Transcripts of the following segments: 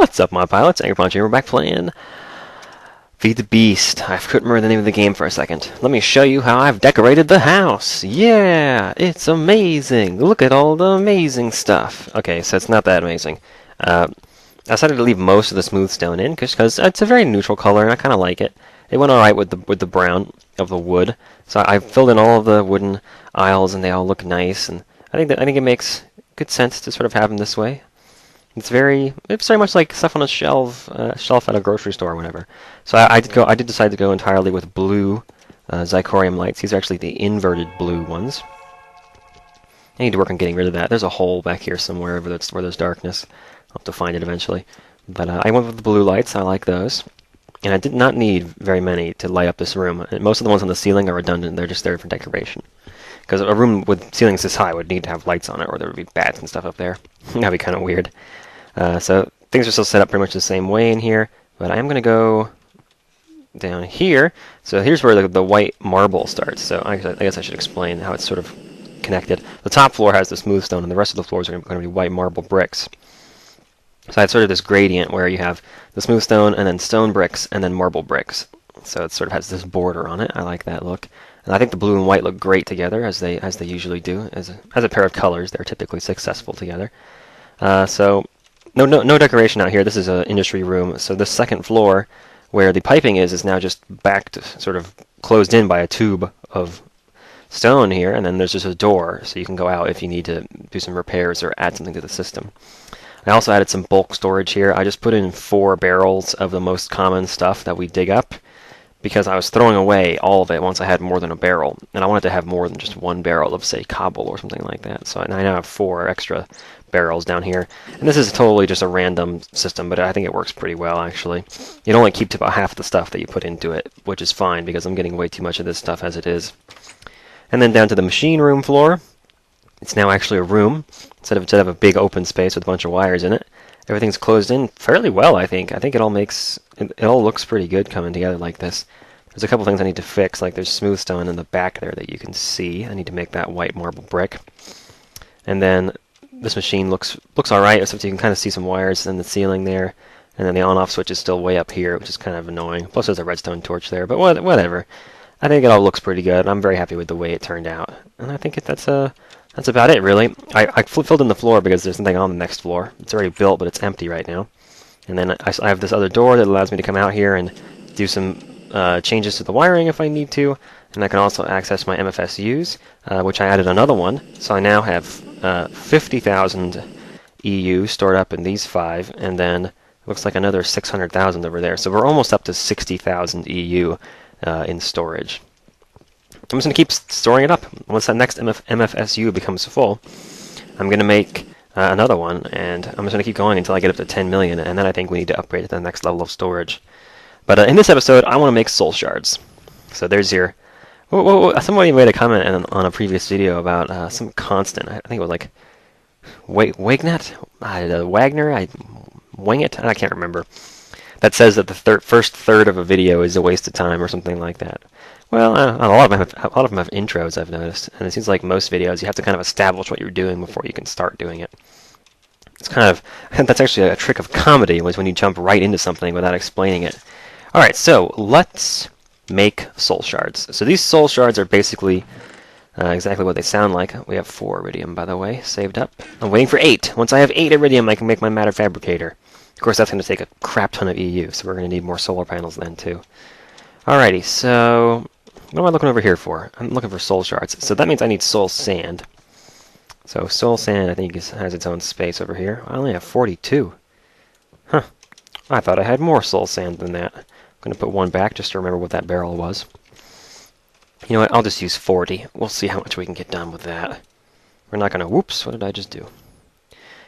What's up, my pilots? Angryponcho here. We're back playing Feed the Beast. I couldn't remember the name of the game for a second. Let me show you how I've decorated the house. Yeah, it's amazing. Look at all the amazing stuff. Okay, so it's not that amazing. I decided to leave most of the smooth stone in because it's a very neutral color and I kind of like it. It went all right with the brown of the wood. So I filled in all of the wooden aisles and they all look nice. And I think it makes good sense to sort of have them this way. It's very much like stuff on a shelf at a grocery store or whatever. So I did decide to go entirely with blue zirconium lights. These are actually the inverted blue ones. I need to work on getting rid of that. There's a hole back here somewhere where there's darkness. I'll have to find it eventually. But I went with the blue lights. I like those. And I did not need very many to light up this room. Most of the ones on the ceiling are redundant. They're just there for decoration. Because a room with ceilings this high would need to have lights on it, or there would be bats and stuff up there. That'd be kind of weird. So things are still set up pretty much the same way in here, but I am going to go down here. So here's where the white marble starts. So I guess I should explain how it's sort of connected. The top floor has the smooth stone, and the rest of the floors are going to be white marble bricks. So I had sort of this gradient where you have the smooth stone, and then stone bricks, and then marble bricks. So it sort of has this border on it. I like that look. And I think the blue and white look great together, as they usually do. As a pair of colors, they're typically successful together. So no decoration out here. This is an industry room. So the second floor, where the piping is now just backed, sort of closed in by a tube of stone here, and then there's just a door, so you can go out if you need to do some repairs or add something to the system. I also added some bulk storage here. I just put in 4 barrels of the most common stuff that we dig up, because I was throwing away all of it once I had more than a barrel, and I wanted to have more than just 1 barrel of, say, cobble or something like that. So I now have 4 extra barrels down here, and this is totally just a random system, but I think it works pretty well, actually. You'd only keep to about half the stuff that you put into it, which is fine, because I'm getting way too much of this stuff as it is. And then down to the machine room floor. It's now actually a room, instead of a big open space with a bunch of wires in it. Everything's closed in fairly well, I think. I think it all looks pretty good coming together like this. There's a couple things I need to fix, like there's smooth stone in the back there that you can see. I need to make that white marble brick. And then this machine looks alright, except you can kind of see some wires in the ceiling there. And then the on-off switch is still way up here, which is kind of annoying. Plus there's a redstone torch there, but whatever. I think it all looks pretty good. I'm very happy with the way it turned out. And I think that's about it, really. I filled in the floor because there's nothing on the next floor. It's already built, but it's empty right now. And then I have this other door that allows me to come out here and do some changes to the wiring if I need to. And I can also access my MFSUs, which I added another one. So I now have 50,000 EU stored up in these 5, and then it looks like another 600,000 over there. So we're almost up to 60,000 EU in storage. I'm just going to keep storing it up. Once that next MFSU becomes full, I'm going to make another one, and I'm just going to keep going until I get up to 10 million, and then I think we need to upgrade to the next level of storage. But in this episode, I want to make soul shards. So there's your... somebody made a comment on a previous video about some constant. I think it was like Wagnet? Wagner? Wing it? I can't remember. That says that the first third of a video is a waste of time or something like that. Well, a lot of them have intros, I've noticed, and it seems like most videos you have to kind of establish what you're doing before you can start doing it. It's kind of that's actually a trick of comedy, was when you jump right into something without explaining it. All right, so let's make soul shards. So these soul shards are basically exactly what they sound like. We have 4 iridium, by the way, saved up. I'm waiting for 8. Once I have 8 iridium, I can make my matter fabricator. Of course, that's going to take a crap ton of EU, so we're going to need more solar panels then too. Alrighty, so what am I looking over here for? I'm looking for soul shards. So that means I need soul sand. So soul sand, I think, has its own space over here. I only have 42. Huh. I thought I had more soul sand than that. I'm going to put 1 back just to remember what that barrel was. You know what? I'll just use 40. We'll see how much we can get done with that. We're not going to... Whoops, what did I just do?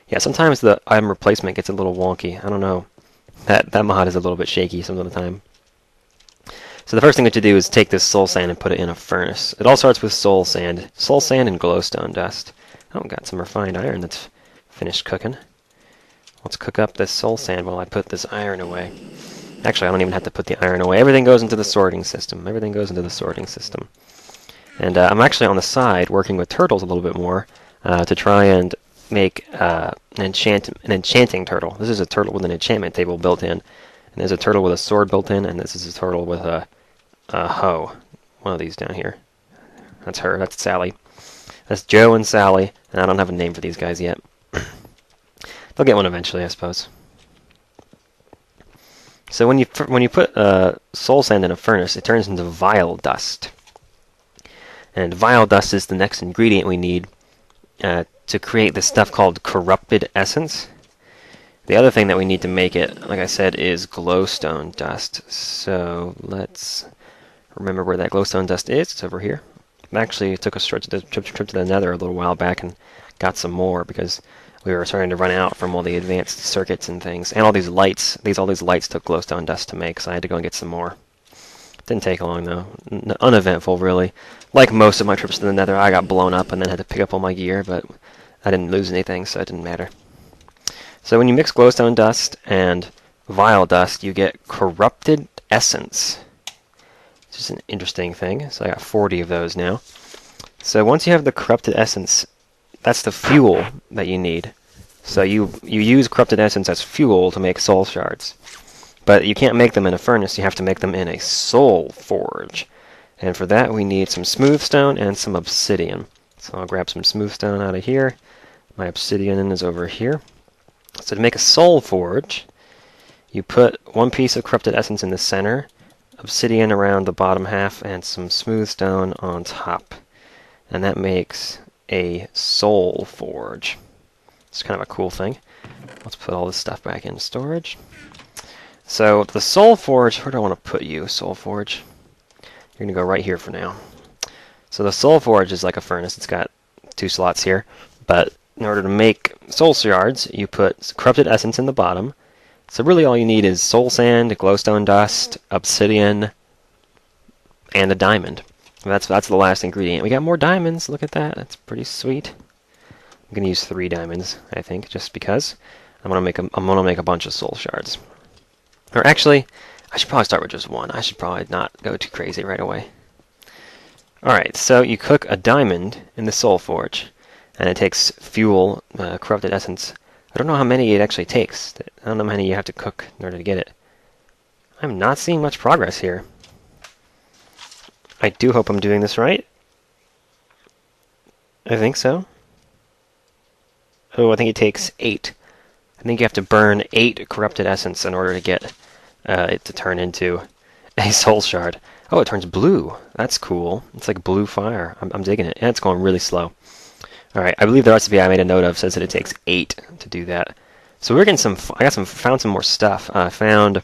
Yeah, sometimes the item replacement gets a little wonky. I don't know. That mod is a little bit shaky some of the time. So the first thing that you do is take this soul sand and put it in a furnace. It all starts with soul sand and glowstone dust. Oh, got some refined iron that's finished cooking. Let's cook up this soul sand while I put this iron away. Actually, I don't even have to put the iron away. Everything goes into the sorting system. And I'm actually on the side working with turtles a little bit more to try and make an enchanting turtle. This is a turtle with an enchantment table built in, and there's a turtle with a sword built in, and this is a turtle with a hoe. One of these down here. That's her. That's Sally. That's Joe and Sally, and I don't have a name for these guys yet. They'll get one eventually, I suppose. So when you put soul sand in a furnace, it turns into vile dust. And vile dust is the next ingredient we need to create this stuff called corrupted essence. The other thing that we need to make it, like I said, is glowstone dust. So let's remember where that glowstone dust is. It's over here. I actually took a trip to the Nether a little while back and got some more because we were starting to run out from all the advanced circuits and things. And all these lights. All these lights took glowstone dust to make, so I had to go and get some more. Didn't take long, though. Uneventful, really. Like most of my trips to the Nether, I got blown up and then had to pick up all my gear, but I didn't lose anything, so it didn't matter. So when you mix glowstone dust and vile dust, you get corrupted essence. Which is an interesting thing. So I got 40 of those now. So once you have the corrupted essence, that's the fuel that you need. So you use corrupted essence as fuel to make soul shards. But you can't make them in a furnace, you have to make them in a soul forge. And for that we need some smooth stone and some obsidian. So I'll grab some smooth stone out of here. My obsidian is over here. So to make a soul forge, you put one piece of corrupted essence in the center, obsidian around the bottom half, and some smooth stone on top. And that makes a soul forge. It's kind of a cool thing. Let's put all this stuff back in storage. So the soul forge, where do I want to put you, soul forge? You're going to go right here for now. So the soul forge is like a furnace. It's got 2 slots here. But in order to make soul shards, you put corrupted essence in the bottom. So really all you need is soul sand, glowstone dust, obsidian, and a diamond. And that's the last ingredient. We got more diamonds. Look at that. That's pretty sweet. I'm going to use 3 diamonds, I think, just because. I'm going to make a bunch of soul shards. Or actually, I should probably start with just 1. I should probably not go too crazy right away. Alright, so you cook a diamond in the soul forge, and it takes fuel, corrupted essence. I don't know how many it actually takes. I don't know how many you have to cook in order to get it. I'm not seeing much progress here. I do hope I'm doing this right. I think so. Oh, I think it takes 8. I think you have to burn 8 corrupted essence in order to get it to turn into a soul shard. Oh, it turns blue. That's cool. It's like blue fire. I'm digging it. And it's going really slow. Alright, I believe the recipe I made a note of says that it takes 8 to do that. So we're getting found some more stuff. I found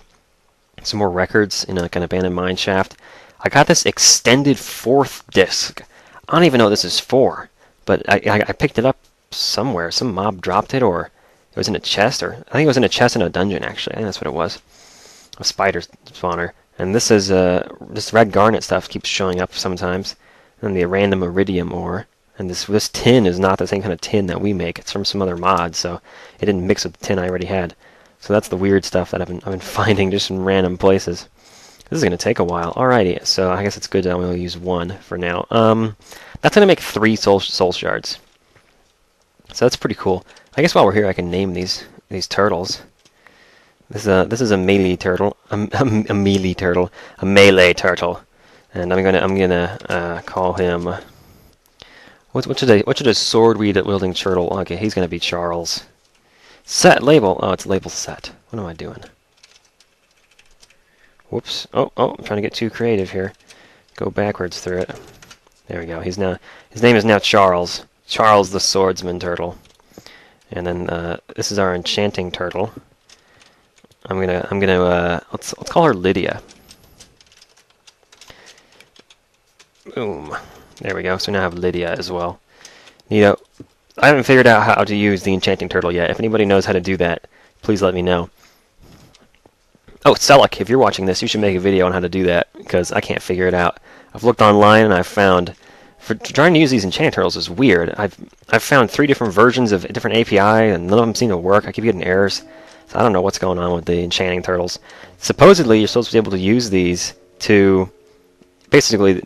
some more records in like an abandoned mine shaft. I got this extended 4th disc. I don't even know what this is for, but I picked it up somewhere. Some mob dropped it, or it was in a chest, or I think it was in a chest in a dungeon, actually. I think that's what it was. A spider spawner. And this is, this red garnet stuff keeps showing up sometimes. And the random iridium ore. And this tin is not the same kind of tin that we make. It's from some other mod, so it didn't mix with the tin I already had. So that's the weird stuff that I've been finding just in random places. This is going to take a while. Alrighty, so I guess it's good that I only use 1 for now. That's going to make 3 soul shards. So that's pretty cool. I guess while we're here, I can name these turtles. This is a melee turtle, a melee turtle, a melee turtle, and I'm gonna call him. What should a sword wielding turtle? Okay, he's gonna be Charles. Set label. Oh, it's label set. What am I doing? Whoops. Oh, I'm trying to get too creative here. Go backwards through it. There we go. His name is now Charles. Charles the swordsman turtle. And then this is our enchanting turtle. Let's call her Lydia. Boom. There we go. So now I have Lydia as well. I haven't figured out how to use the enchanting turtle yet. If anybody knows how to do that, please let me know. Oh, Selleck, if you're watching this, you should make a video on how to do that, because I can't figure it out. I've looked online and I've found, for trying to use these enchanting turtles is weird. I've found 3 different versions of a different API, and none of them seem to work. I keep getting errors. So I don't know what's going on with the enchanting turtles. Supposedly, you're supposed to be able to use these to... Basically,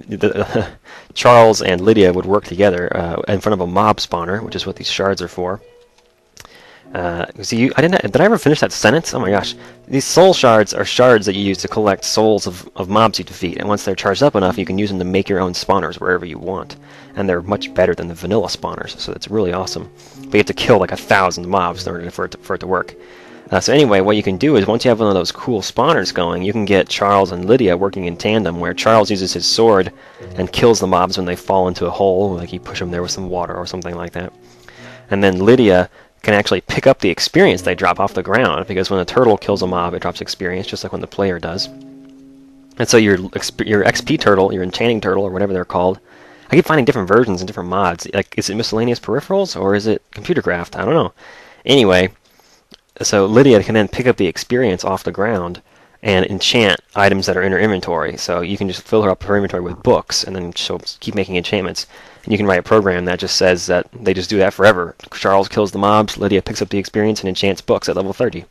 Charles and Lydia would work together in front of a mob spawner, which is what these shards are for. See, did I ever finish that sentence? Oh my gosh. These soul shards are shards that you use to collect souls of mobs you defeat, and once they're charged up enough, you can use them to make your own spawners wherever you want. And they're much better than the vanilla spawners, so that's really awesome. But you have to kill like 1,000 mobs in order for it to work. So anyway, what you can do is once you have one of those cool spawners going, you can get Charles and Lydia working in tandem, where Charles uses his sword and kills the mobs when they fall into a hole, like you push them there with some water or something like that. And then Lydia can actually pick up the experience they drop off the ground, because when a turtle kills a mob, it drops experience, just like when the player does. And so your XP turtle, your enchanting turtle, or whatever they're called, I keep finding different versions and different mods. Like, is it miscellaneous peripherals, or is it computer craft? I don't know. Anyway, so Lydia can then pick up the experience off the ground and enchant items that are in her inventory. So you can just fill her up her inventory with books, and then she'll keep making enchantments. And you can write a program that just says that they just do that forever. Charles kills the mobs, Lydia picks up the experience and enchants books at level 30.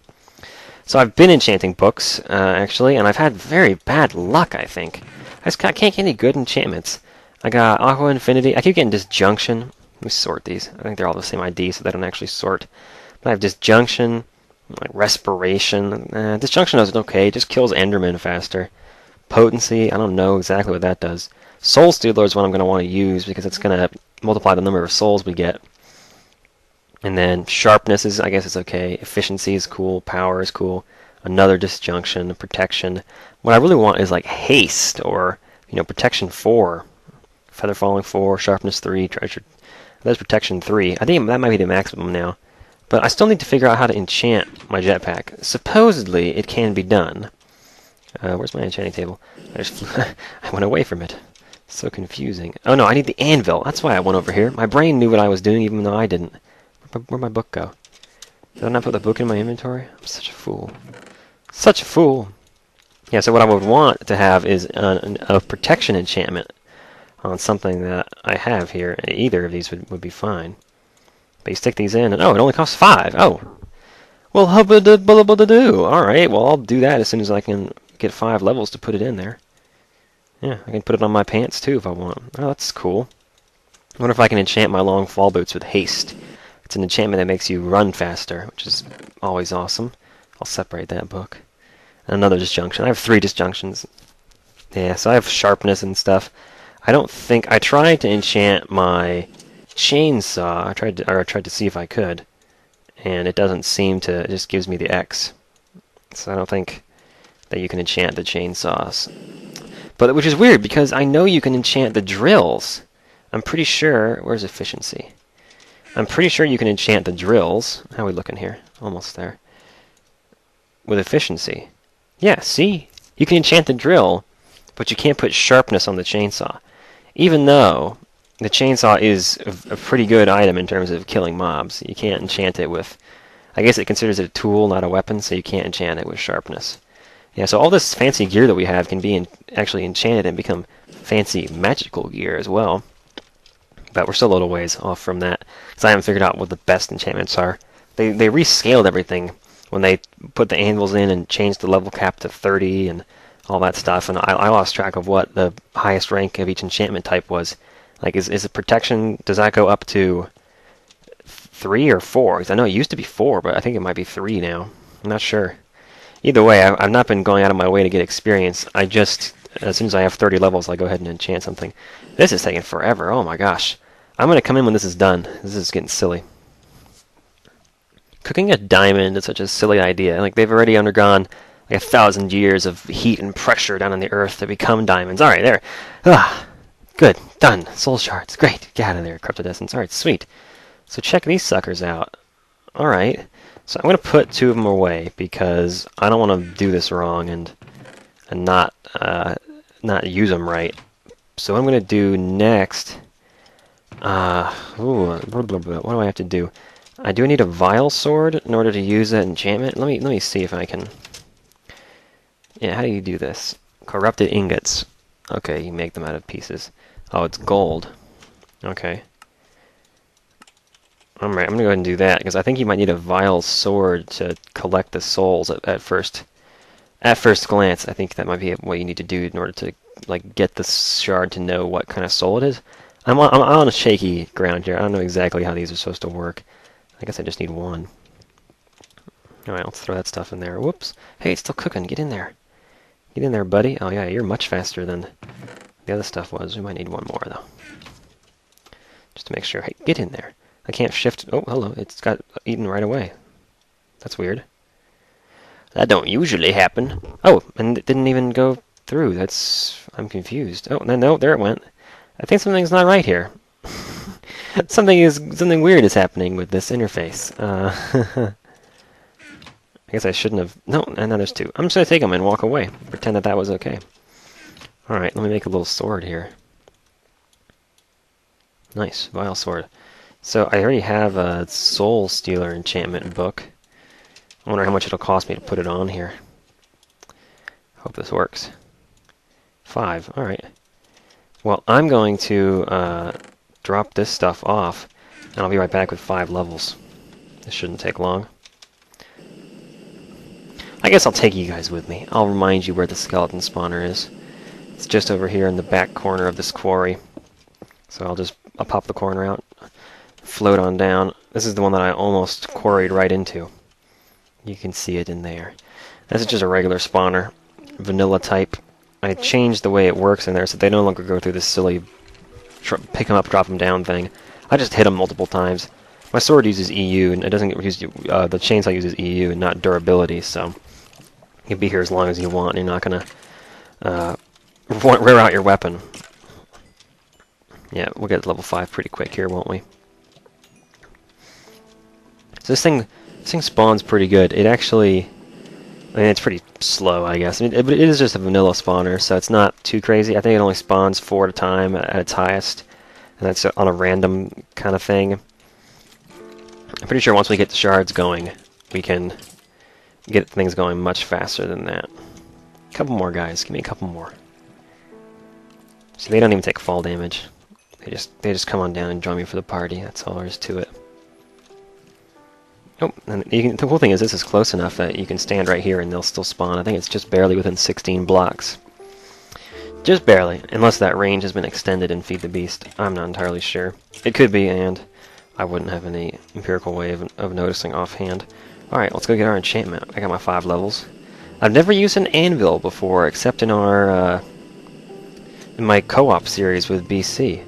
So I've been enchanting books, actually, and I've had very bad luck, I think. I can't get any good enchantments. I got Aqua Infinity. I keep getting Disjunction. Let me sort these. I think they're all the same ID, so they don't actually sort. But I have Disjunction, like Respiration. Disjunction is okay. It just kills Enderman faster. Potency, I don't know exactly what that does. Soul Stealer is what I'm going to want to use, because it's going to multiply the number of souls we get. And then Sharpness is, I guess it's okay. Efficiency is cool. Power is cool. Another Disjunction. Protection. What I really want is like Haste, or, Protection 4. Feather Falling 4. Sharpness 3. Treasure. That's Protection 3. I think that might be the maximum now. But I still need to figure out how to enchant my jetpack. Supposedly, it can be done. Where's my enchanting table? I went away from it. So confusing. Oh no, I need the anvil. That's why I went over here. My brain knew what I was doing, even though I didn't. Where'd my book go? Did I not put the book in my inventory? I'm such a fool. Such a fool. Yeah, so what I would want to have is a protection enchantment on something that I have here. Either of these would be fine. But you stick these in, and it only costs 5. Oh. Well, hubba-da-bubba-da-doo. Alright, well, I'll do that as soon as I can get 5 levels to put it in there. Yeah, I can put it on my pants too if I want. Oh, that's cool. I wonder if I can enchant my long fall boots with haste. It's an enchantment that makes you run faster, which is always awesome. I'll separate that book. And another disjunction. I have 3 disjunctions. Yeah, so I have sharpness and stuff. I tried to enchant my chainsaw. I tried to see if I could, and it doesn't seem to. It just gives me the X. So I don't think that you can enchant the chainsaws. But which is weird, because I know you can enchant the drills. I'm pretty sure. Where's efficiency? I'm pretty sure you can enchant the drills. How are we looking here? Almost there. With efficiency. Yeah, see? You can enchant the drill, but you can't put sharpness on the chainsaw. Even though the chainsaw is a pretty good item in terms of killing mobs. You can't enchant it with... I guess it considers it a tool, not a weapon, so you can't enchant it with sharpness. Yeah, so all this fancy gear that we have can be actually enchanted and become fancy magical gear as well. But we're still a little ways off from that, because I haven't figured out what the best enchantments are. They rescaled everything when they put the anvils in and changed the level cap to 30 and all that stuff, and I lost track of what the highest rank of each enchantment type was. Like, is it protection, does that go up to 3 or 4? Because I know it used to be 4, but I think it might be 3 now. I'm not sure. Either way, I've not been going out of my way to get experience. I just, as soon as I have 30 levels, I go ahead and enchant something. This is taking forever. Oh my gosh. I'm going to come in when this is done. This is getting silly. Cooking a diamond is such a silly idea. Like, they've already undergone like 1,000 years of heat and pressure down on the earth to become diamonds. Alright, there. Good. Done. Soul shards. Great. Get out of there, corrupted essence. Alright, sweet. So check these suckers out. Alright. So I'm going to put 2 of them away, because I don't want to do this wrong and not use them right. So what I'm going to do next... what do I have to do? I do need a vile sword in order to use that enchantment. Let me see if I can... Yeah, how do you do this? Corrupted ingots. Okay, you make them out of pieces. Oh, it's gold. Okay. Alright, I'm going to go ahead and do that, because I think you might need a vile sword to collect the souls at first. At first glance, I think that might be what you need to do in order to get the shard to know what kind of soul it is. I'm on a shaky ground here. I don't know exactly how these are supposed to work. I guess I just need 1. Alright, let's throw that stuff in there. Whoops. Hey, it's still cooking. Get in there. Get in there, buddy. Oh, yeah, you're much faster than the other stuff was. We might need one more, though. Just to make sure. Hey, get in there. I can't shift. Oh, hello. It's got eaten right away. That's weird. That don't usually happen. Oh, and it didn't even go through. I'm confused. Oh, no, there it went. I think something's not right here. Something weird is happening with this interface. I guess I shouldn't have... No, and now there's two. I'm just going to take them and walk away. Pretend that was okay. Alright, let me make a little sword here. Nice, vile sword. So I already have a Soul Stealer enchantment book. I wonder how much it'll cost me to put it on here. Hope this works. 5, alright. Well, I'm going to drop this stuff off, and I'll be right back with 5 levels. This shouldn't take long. I guess I'll take you guys with me. I'll remind you where the skeleton spawner is. It's just over here in the back corner of this quarry. So I'll pop the corner out, float on down. This is the one that I almost quarried right into. You can see it in there. This is just a regular spawner, vanilla type. I changed the way it works in there so they no longer go through this silly pick them up, drop them down thing. I just hit them multiple times. My sword uses EU, and it doesn't use the chainsaw uses EU and not durability, so you can be here as long as you want. You're not gonna wear out your weapon. Yeah, we'll get to level 5 pretty quick here, won't we? So this thing spawns pretty good. It actually, I mean, it's pretty slow, I guess. I mean, but it is just a vanilla spawner, so it's not too crazy. I think it only spawns 4 at a time at its highest, and that's on a random kind of thing. I'm pretty sure once we get the shards going, we can get things going much faster than that. A couple more guys. Give me a couple more. See, they don't even take fall damage. They just come on down and join me for the party. That's all there is to it. Oh, and the cool thing is this is close enough that you can stand right here and they'll still spawn. I think it's just barely within 16 blocks. Just barely, unless that range has been extended in Feed the Beast. I'm not entirely sure. It could be, and I wouldn't have any empirical way of noticing offhand. Alright, let's go get our enchantment. I got my 5 levels. I've never used an anvil before, except in our in my co-op series with BC.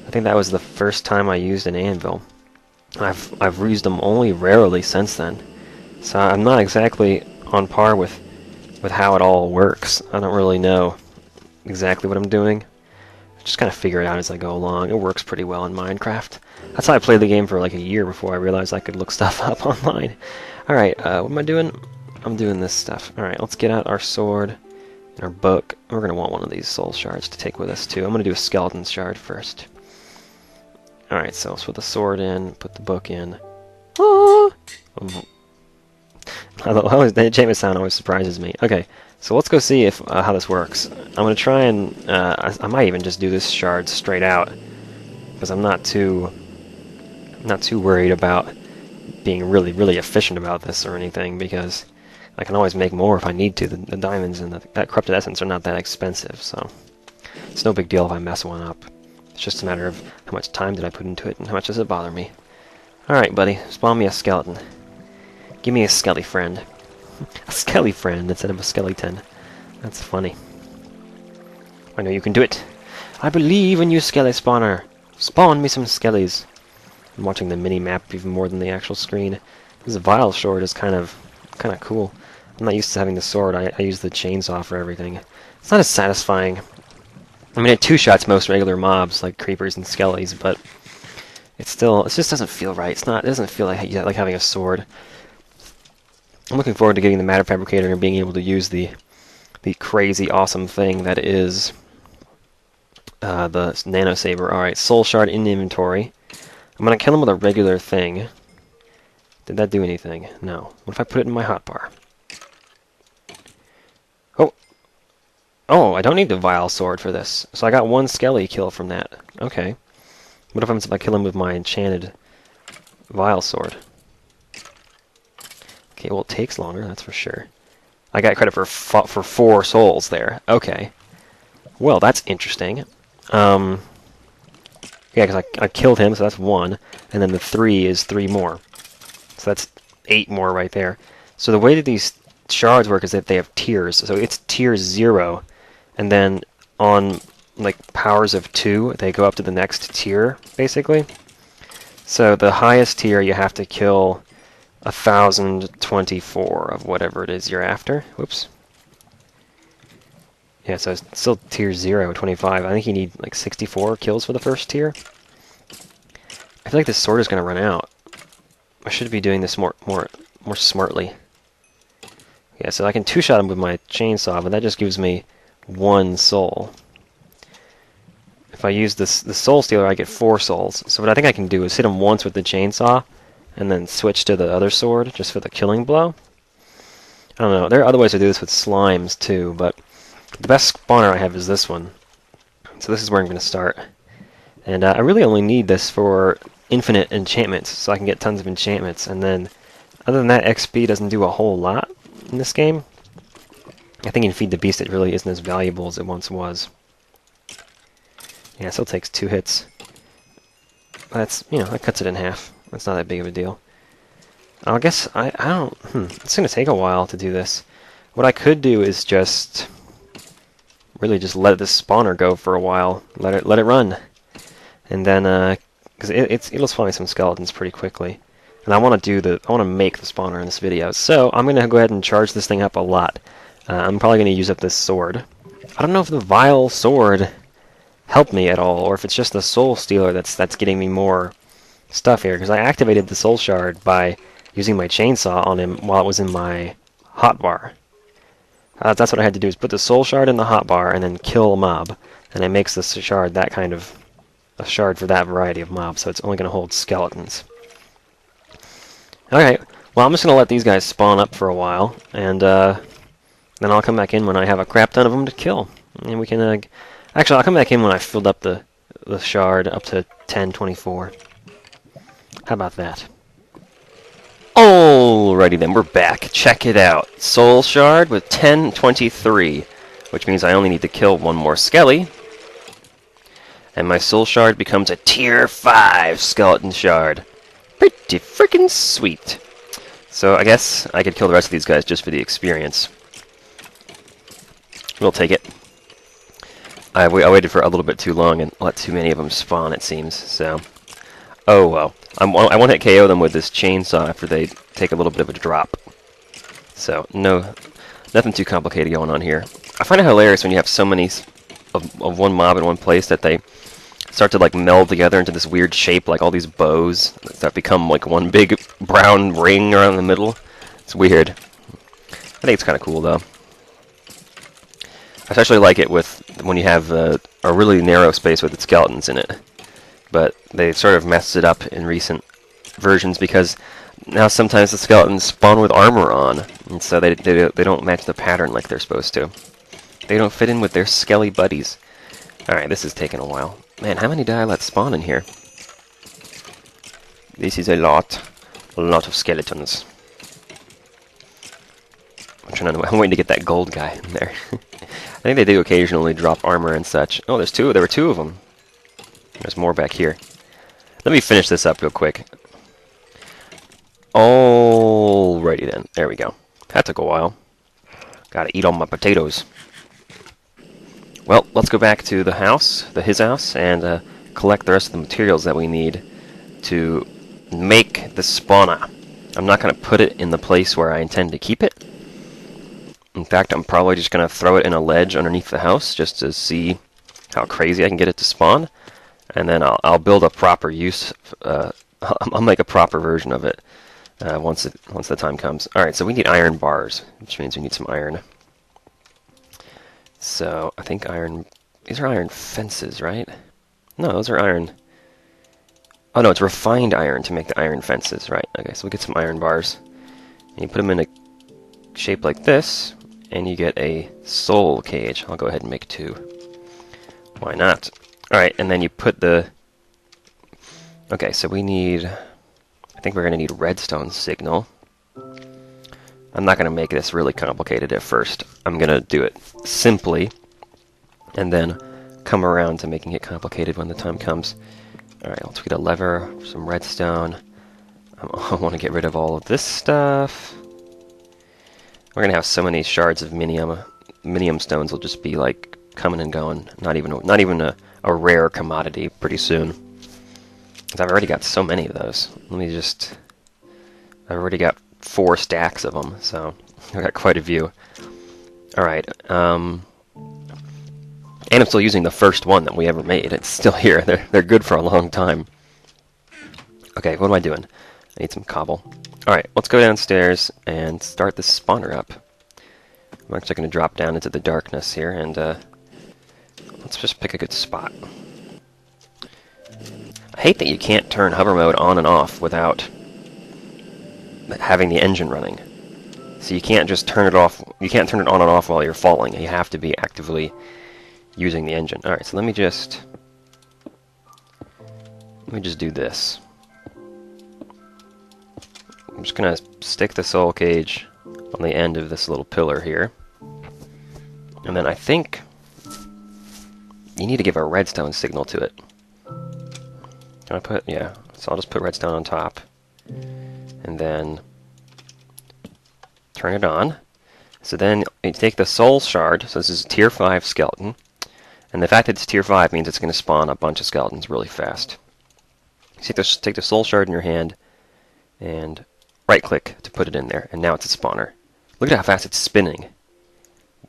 I think that was the first time I used an anvil. I've used them only rarely since then, so I'm not exactly on par with how it all works. I don't really know exactly what I'm doing. I just kind of figure it out as I go along. It works pretty well in Minecraft. That's how I played the game for like a year before I realized I could look stuff up online. Alright, what am I doing? I'm doing this stuff. Alright, let's get out our sword and our book. We're going to want one of these soul shards to take with us too. I'm going to do a skeleton shard first. Alright, so let's put the sword in, put the book in. Oh! The enchantment sound always surprises me. Okay, so let's go see if how this works. I'm going to try and... I might even just do this shard straight out, because I'm not too worried about being really efficient about this or anything, because I can always make more if I need to. The diamonds and that corrupted essence are not that expensive, so it's no big deal if I mess one up. It's just a matter of how much time did I put into it and how much does it bother me. Alright, buddy, spawn me a skeleton. Give me a skelly friend. A skelly friend instead of a skeleton. That's funny. I know you can do it. I believe in you, skelly spawner. Spawn me some skellies. I'm watching the mini-map even more than the actual screen. This vile sword is kind of cool. I'm not used to having the sword. I use the chainsaw for everything. It's not as satisfying. I mean, it two-shots most regular mobs, like creepers and skellies, but it just doesn't feel right. It doesn't feel like having a sword. I'm looking forward to getting the matter fabricator and being able to use the crazy awesome thing that is the nano saber. Alright, soul shard in inventory. I'm gonna kill him with a regular thing. Did that do anything? No. What if I put it in my hotbar? Oh, I don't need the vile sword for this. So I got 1 skelly kill from that. Okay. What if I kill him with my enchanted vile sword? Okay, well, it takes longer, that's for sure. I got credit for 4 souls there. Okay. Well, that's interesting. Yeah, because I killed him, so that's 1. And then the 3 is 3 more. So that's 8 more right there. So the way that these shards work is that they have tiers. So it's tier 0, and then on like powers of 2, they go up to the next tier, basically. So the highest tier, you have to kill 1,024 of whatever it is you're after. Whoops. Yeah, so it's still tier 0, 25. I think you need like 64 kills for the first tier. I feel like this sword is going to run out. I should be doing this more smartly. Yeah, so I can two-shot him with my chainsaw, but that just gives me 1 soul. If I use the soul stealer, I get 4 souls. So what I think I can do is hit him once with the chainsaw, and then switch to the other sword just for the killing blow. I don't know. There are other ways to do this with slimes too, but the best spawner I have is this one. So this is where I'm going to start. And I really only need this for infinite enchantments, so I can get tons of enchantments. And then, other than that, XP doesn't do a whole lot in this game. I think in Feed the Beast it really isn't as valuable as it once was. Yeah, it still takes 2 hits. That's, you know, that cuts it in half. That's not that big of a deal. I guess I don't. It's gonna take a while to do this. What I could do is just really just let this spawner go for a while. Let it run, and then because it'll spawn me some skeletons pretty quickly. And I want to make the spawner in this video. So I'm gonna go ahead and charge this thing up a lot. I'm probably gonna use up this sword. I don't know if the vile sword helped me at all, or if it's just the soul stealer that's getting me more stuff here, because I activated the soul shard by using my chainsaw on him while it was in my hotbar. That's what I had to do, is put the soul shard in the hotbar and then kill a mob, and it makes the shard that kind of a shard for that variety of mob, so it's only going to hold skeletons. Okay, well I'm just going to let these guys spawn up for a while, and then I'll come back in when I have a crap ton of them to kill. And we can, actually I'll come back in when I filled up the shard up to 1024. How about that? Alrighty then, we're back. Check it out. Soul Shard with 1023, which means I only need to kill 1 more skelly. And my Soul Shard becomes a tier 5 skeleton shard. Pretty freaking sweet. So I guess I could kill the rest of these guys just for the experience. We'll take it. I waited for a little bit too long and let too many of them spawn, it seems, so... Oh well. I won't hit KO them with this chainsaw after they take a little bit of a drop. So, nothing too complicated going on here. I find it hilarious when you have so many of one mob in one place that they start to like meld together into this weird shape, like all these bows that become like one big brown ring around the middle. It's weird. I think it's kind of cool though. I especially like it when you have a really narrow space with skeletons in it. But they sort of messed it up in recent versions because now sometimes the skeletons spawn with armor on, and so they don't match the pattern like they're supposed to. They don't fit in with their skelly buddies. Alright, this is taking a while. Man, how many did I let spawn in here? This is a lot of skeletons. I'm waiting to get that gold guy in there. I think they do occasionally drop armor and such. Oh, there were 2 of them. There's more back here. Let me finish this up real quick. Alrighty then. There we go. That took a while. Gotta eat all my potatoes. Well, let's go back to the house, his house, and collect the rest of the materials that we need to make the spawner. I'm not going to put it in the place where I intend to keep it. In fact, I'm probably just going to throw it in a ledge underneath the house just to see how crazy I can get it to spawn. And then I'll build a proper use. I'll make a proper version of it once the time comes. All right, so we need iron bars, which means we need some iron. So I think iron. These are iron fences, right? No, those are iron. Oh no, it's refined iron to make the iron fences, right? Okay, so we get some iron bars. And you put them in a shape like this, and you get a soul cage. I'll go ahead and make 2. Why not? Alright, and then you put the... Okay, so we need... I think we're going to need redstone signal. I'm not going to make this really complicated at first. I'm going to do it simply, and then come around to making it complicated when the time comes. Alright, let's get a lever, some redstone. I want to get rid of all of this stuff. We're gonna have so many shards of minium stones will just be like coming and going. Not even a rare commodity pretty soon. 'Cause I've already got so many of those. I've already got 4 stacks of them, so I've got quite a few. Alright, and I'm still using the first one that we ever made. It's still here. They're good for a long time. Okay, what am I doing? I need some cobble. Alright, let's go downstairs and start this spawner up. I'm actually going to drop down into the darkness here, and let's just pick a good spot. I hate that you can't turn hover mode on and off without having the engine running. So you can't just turn it off. You can't turn it on and off while you're falling. You have to be actively using the engine. Alright, so let me just do this. I'm just going to stick the soul cage on the end of this little pillar here. And then I think you need to give a redstone signal to it. Can I put, yeah, so I'll just put redstone on top. And then turn it on. So then you take the soul shard, so this is a tier 5 skeleton. And the fact that it's tier 5 means it's going to spawn a bunch of skeletons really fast. You take the soul shard in your hand and right click to put it in there, and now it's a spawner. Look at how fast it's spinning.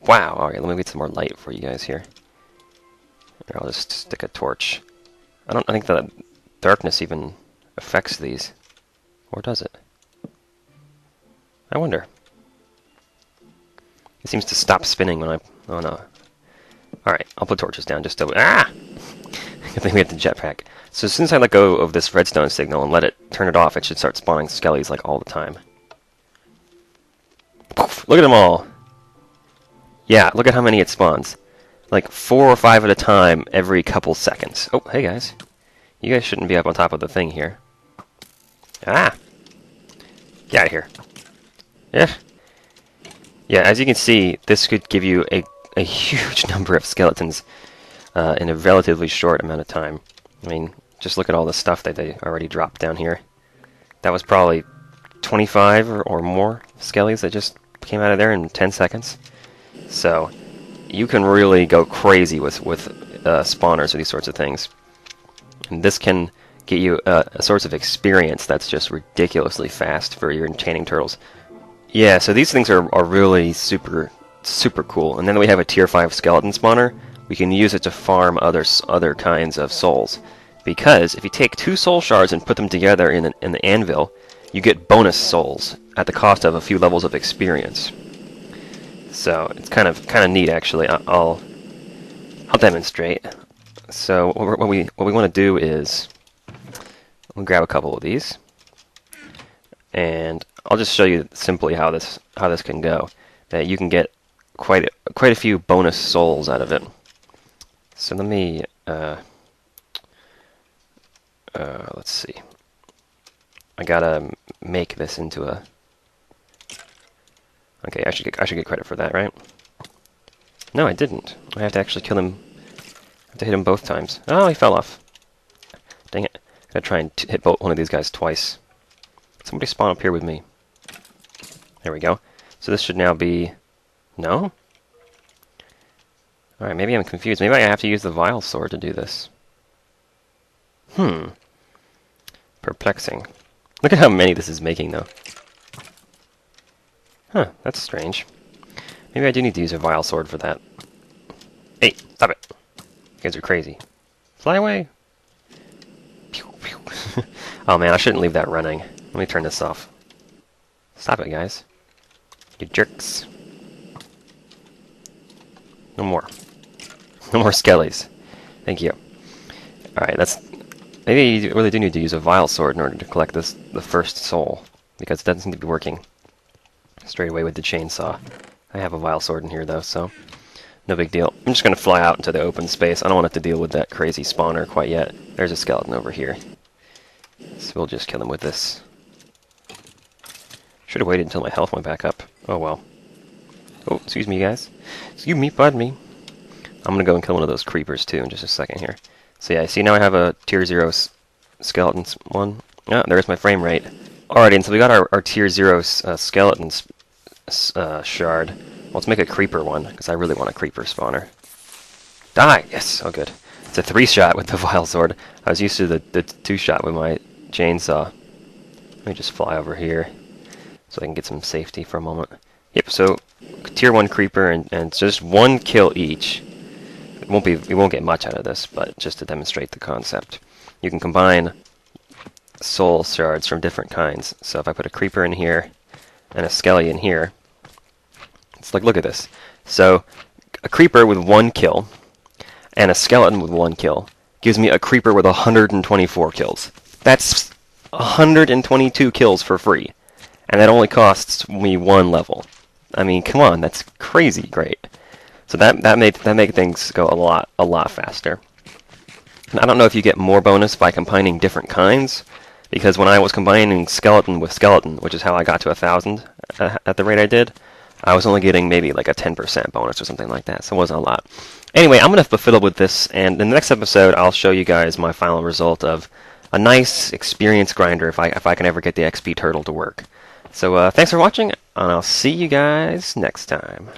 Wow, alright, let me get some more light for you guys here. Here, I'll just stick a torch. I think the darkness even affects these. Or does it? I wonder. It seems to stop spinning when I... Oh no. Alright, I'll put torches down just to... Ah! Good thing we have the jetpack. So as soon as I let go of this redstone signal and let it turn it off, it should start spawning skellies like all the time. Poof, look at them all! Yeah, look at how many it spawns. Like 4 or 5 at a time every couple seconds. Oh, hey guys. You guys shouldn't be up on top of the thing here. Ah! Get out of here. Yeah. Yeah, as you can see, this could give you a huge number of skeletons in a relatively short amount of time. I mean, just look at all the stuff that they already dropped down here. That was probably 25 or more skellies that just came out of there in 10 seconds. So, you can really go crazy with spawners or these sorts of things. And this can get you a source of experience that's just ridiculously fast for your enchanting turtles. Yeah, so these things are really super cool. And then we have a tier 5 skeleton spawner. We can use it to farm other kinds of souls. Because if you take 2 soul shards and put them together in the anvil, you get bonus souls at the cost of a few levels of experience. So it's kind of neat, actually. I'll demonstrate. So what we want to do is we'll grab a couple of these, and I'll just show you simply how this can go. That you can get quite a few bonus souls out of it. So let me let's see. I gotta make this into a. Okay, I should get credit for that, right? No, I didn't. I have to actually kill him. I have to hit him both times. Oh, he fell off. Dang it! I gotta try and hit one of these guys twice. Somebody spawn up here with me. There we go. So this should now be. No. All right, maybe I'm confused. Maybe I have to use the vile sword to do this. Perplexing. Look at how many this is making, though. Huh, that's strange. Maybe I do need to use a vile sword for that. Hey, stop it! You guys are crazy. Fly away! Pew, pew. Oh man, I shouldn't leave that running. Let me turn this off. Stop it, guys. You jerks. No more. No more skellies. Thank you. Alright, that's... Maybe you really do need to use a vile sword in order to collect the first soul, because it doesn't seem to be working straight away with the chainsaw. I have a vile sword in here, though, so no big deal. I'm just going to fly out into the open space. I don't want to have to deal with that crazy spawner quite yet. There's a skeleton over here. So we'll just kill him with this. Should have waited until my health went back up. Oh, well. Oh, excuse me, guys. Excuse me, pardon me. I'm going to go and kill one of those creepers, too, in just a second here. So yeah, see, now I have a tier 0 skeleton one. Ah, there's my frame rate. Alrighty, and so we got our tier 0 skeletons shard. Let's make a creeper one, because I really want a creeper spawner. Die! Yes! Oh, good. It's a 3-shot with the vile sword. I was used to the 2-shot with my chainsaw. Let me just fly over here so I can get some safety for a moment. Yep, so tier 1 creeper and it's just 1 kill each. We won't get much out of this, but just to demonstrate the concept. You can combine soul shards from different kinds. So if I put a creeper in here and a skelly in here, it's like, look at this. So a creeper with 1 kill and a skeleton with 1 kill gives me a creeper with 124 kills. That's 122 kills for free. And that only costs me 1 level. I mean, come on, that's crazy great. So that made things go a lot faster. And I don't know if you get more bonus by combining different kinds, because when I was combining skeleton with skeleton, which is how I got to 1,000 at the rate I did, I was only getting maybe like a 10% bonus or something like that, so it wasn't a lot. Anyway, I'm going to fiddle with this, and in the next episode, I'll show you guys my final result of a nice experience grinder if I can ever get the XP turtle to work. So thanks for watching, and I'll see you guys next time.